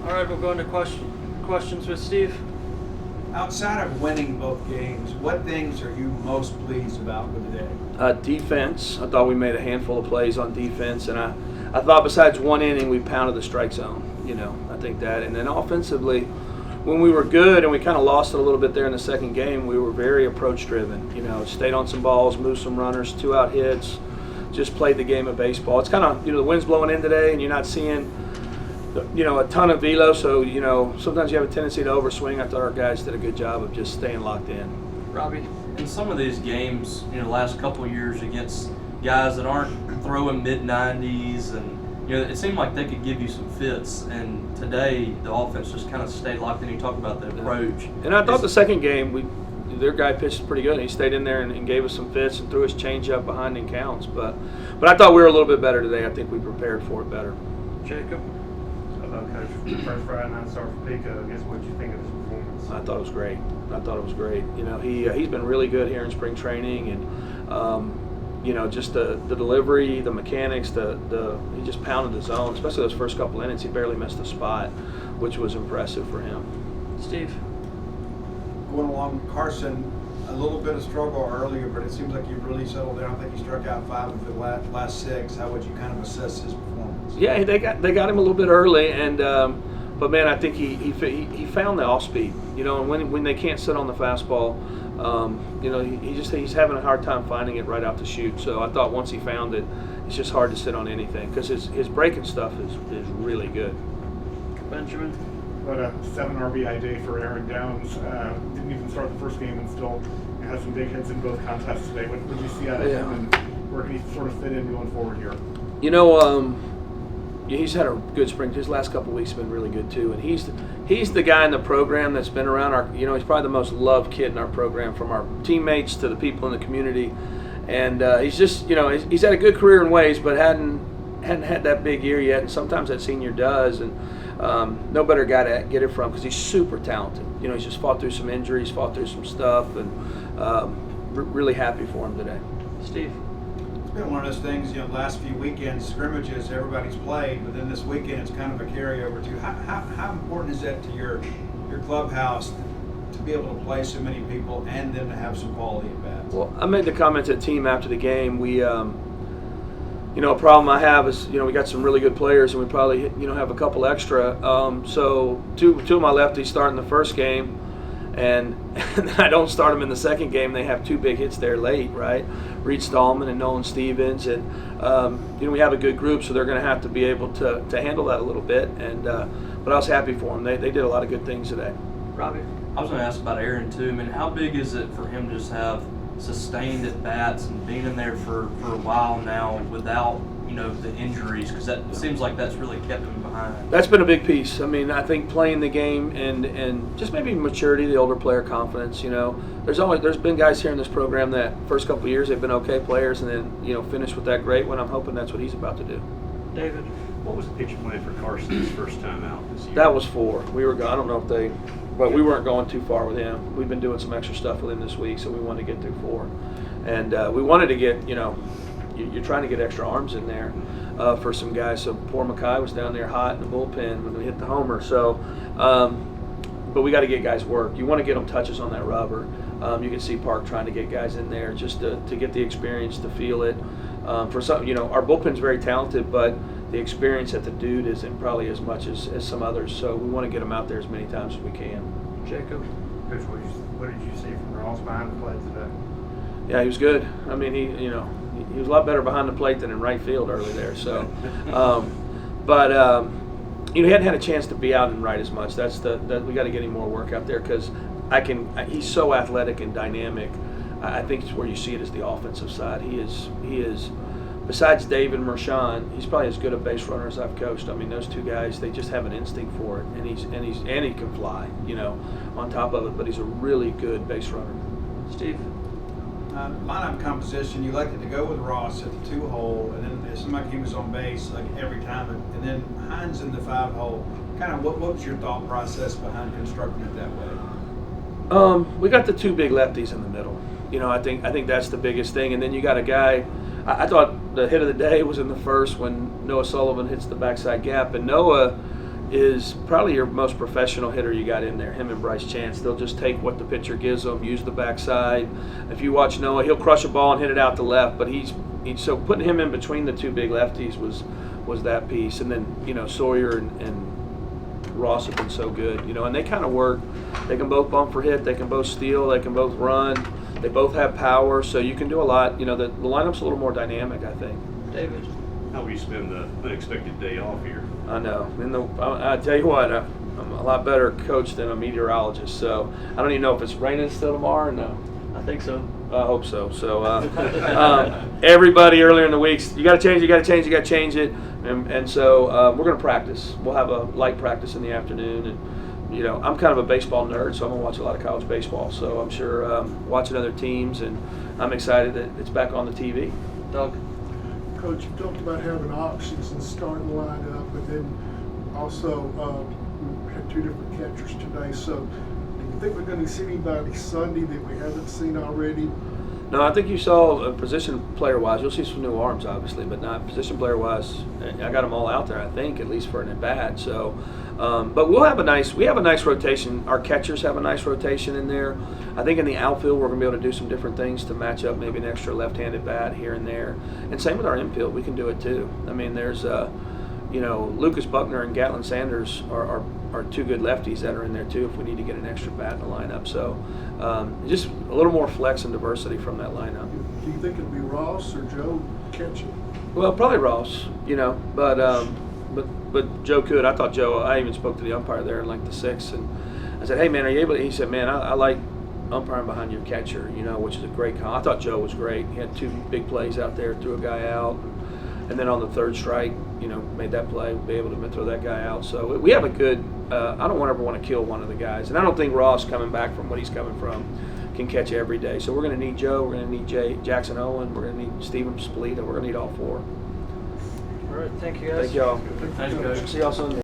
All right, we'll go into questions with Steve. Outside of winning both games, what things are you most pleased about with the day? Defense. I thought we made a handful of plays on defense, and I thought besides one inning we pounded the strike zone. I think that. And then offensively, when we were good and we kind of lost it a little bit there in the second game, we were very approach-driven. Stayed on some balls, moved some runners, 2-out hits, just played the game of baseball. It's kind of, the wind's blowing in today and you're not seeing, a ton of velo. So, sometimes you have a tendency to overswing. I thought our guys did a good job of just staying locked in. Robbie? In some of these games, the last couple of years against guys that aren't throwing mid-90s and, it seemed like they could give you some fits, and today the offense just kind of stayed locked in. You talk about the approach. And I thought the second game, their guy pitched pretty good. He stayed in there and gave us some fits and threw his changeup behind in counts. But I thought we were a little bit better today. I think we prepared for it better. Jacob? Coach, the first Friday night start for Pico, I guess what did you think of his performance? I thought it was great. He's been really good here in spring training, and just the delivery, the mechanics, he just pounded the zone, especially those first couple innings. He barely missed a spot, which was impressive for him. Steve? Going along, Carson, a little bit of struggle earlier, but it seems like you've really settled down. I think you struck out 5 of the last 6. How would you kind of assess his performance? Yeah, they got him a little bit early, and but man, I think he found the off speed. And when they can't sit on the fastball, he's having a hard time finding it right out the chute. So I thought once he found it, it's just hard to sit on anything because his breaking stuff is really good. Benjamin? About a 7 RBI day for Aaron Downs. Didn't even start the first game and still had some big hits in both contests today. What did you see out of him, and where can he sort of fit in going forward here? He's had a good spring. His last couple of weeks have been really good too, and he's the guy in the program that's been around our. He's probably the most loved kid in our program, from our teammates to the people in the community, and he's just he's had a good career in ways, but hadn't had that big year yet, and sometimes that senior does, and no better guy to get it from because he's super talented. He's just fought through some injuries, fought through some stuff, and really happy for him today. Steve? It's been one of those things, last few weekends, scrimmages, everybody's played, but then this weekend it's kind of a carryover too. How important is that to your clubhouse to be able to play so many people and then to have some quality at bats? Well, I made the comment to the team after the game. We, a problem I have is, we got some really good players and we probably, have a couple extra. So two of my lefties start in the first game, and I don't start them in the second game. They have 2 big hits there late, right? Reed Stallman and Nolan Stevens, and we have a good group, so they're going to have to be able to handle that a little bit. And but I was happy for them. They did a lot of good things today. Robbie? I was going to ask about Aaron too. How big is it for him to just have sustained at bats and being in there for a while now without the injuries, because that seems like that's really kept him behind? That's been a big piece. I think playing the game and just maybe maturity, the older player confidence. There's been guys here in this program that first couple of years they've been okay players and then finish with that great one. I'm hoping that's what he's about to do. David? What was the pitching plan for Carson's first time out this year? That was 4. We were. I don't know if they, but we weren't going too far with him. We've been doing some extra stuff with him this week, so we wanted to get through 4, and we wanted to get You're trying to get extra arms in there for some guys. So poor Mackay was down there hot in the bullpen when we hit the homer. So, but we got to get guys work. You want to get them touches on that rubber. You can see Park trying to get guys in there just to get the experience to feel it. For some, our bullpen's very talented, but the experience at the dude isn't probably as much as some others. So we want to get them out there as many times as we can. Jacob? Coach, what did you see from Ross behind the plate today? Yeah, he was good. He was a lot better behind the plate than in right field early there. So, he hadn't had a chance to be out and right as much. We got to get him more work out there because he's so athletic and dynamic. I think it's where you see it is the offensive side. He is besides Dave and Mershawn, he's probably as good a base runner as I've coached. Those 2 guys, they just have an instinct for it, and he can fly, on top of it. But he's a really good base runner. Steve? Lineup composition, you elected to go with Ross at the 2-hole, and then it seemed like he was on base like every time, and then Hines in the 5-hole. Kind of what was your thought process behind constructing it that way? We got the 2 big lefties in the middle. I think that's the biggest thing, and then you got a guy. I thought the hit of the day was in the first when Noah Sullivan hits the backside gap, and Noah is probably your most professional hitter you got in there, him and Bryce Chance. They'll just take what the pitcher gives them, use the backside. If you watch Noah, he'll crush a ball and hit it out to left, but he's so putting him in between the two big lefties was that piece. And then, you know, Sawyer and Ross have been so good, you know, and they kind of work. They can both bump for hit, they can both steal, they can both run, they both have power, so you can do a lot. You know, the lineup's a little more dynamic, I think. David. How will you spend the unexpected day off here? I know. I tell you what, I'm a lot better coach than a meteorologist, so I don't even know if it's raining still tomorrow or no. I think so. I hope so. So everybody earlier in the weeks, you got to change it, and so we're going to practice. We'll have a light practice in the afternoon, and you know, I'm kind of a baseball nerd, so I'm going to watch a lot of college baseball. So I'm sure watching other teams, and I'm excited that it's back on the TV. Doug. Coach, you talked about having options and starting lineup, and then also we had two different catchers today. So do you think we're going to see anybody Sunday that we haven't seen already? No, I think you saw position player-wise. You'll see some new arms, obviously, but not position player-wise. I got them all out there, I think, at least for an at-bat. So, but we have a nice rotation. Our catchers have a nice rotation in there. I think in the outfield, we're going to be able to do some different things to match up, maybe an extra left-handed bat here and there. And same with our infield, we can do it too. I mean, there's, you know, Lucas Buckner and Gatlin Sanders are two good lefties that are in there too if we need to get an extra bat in the lineup. So just a little more flex and diversity from that lineup. Do you think it'll be Ross or Joe catching? Well, probably Ross, you know, but Joe could. I thought Joe. I even spoke to the umpire there in like the sixth, and I said, "Hey man, are you able?" He said, "Man, I like umpiring behind your catcher, you know," which is a great call. I thought Joe was great. He had two big plays out there, threw a guy out, and then on the third strike, you know, made that play, be able to throw that guy out. So we have a good. I don't ever want to kill one of the guys, and I don't think Ross, coming back from what he's coming from, can catch every day. So we're going to need Joe. We're going to need Jackson Owen. We're going to need Steven Spalita. We're going to need all four. All right. Thank you, guys. Thank y'all. Thanks, Coach. See y'all Sunday.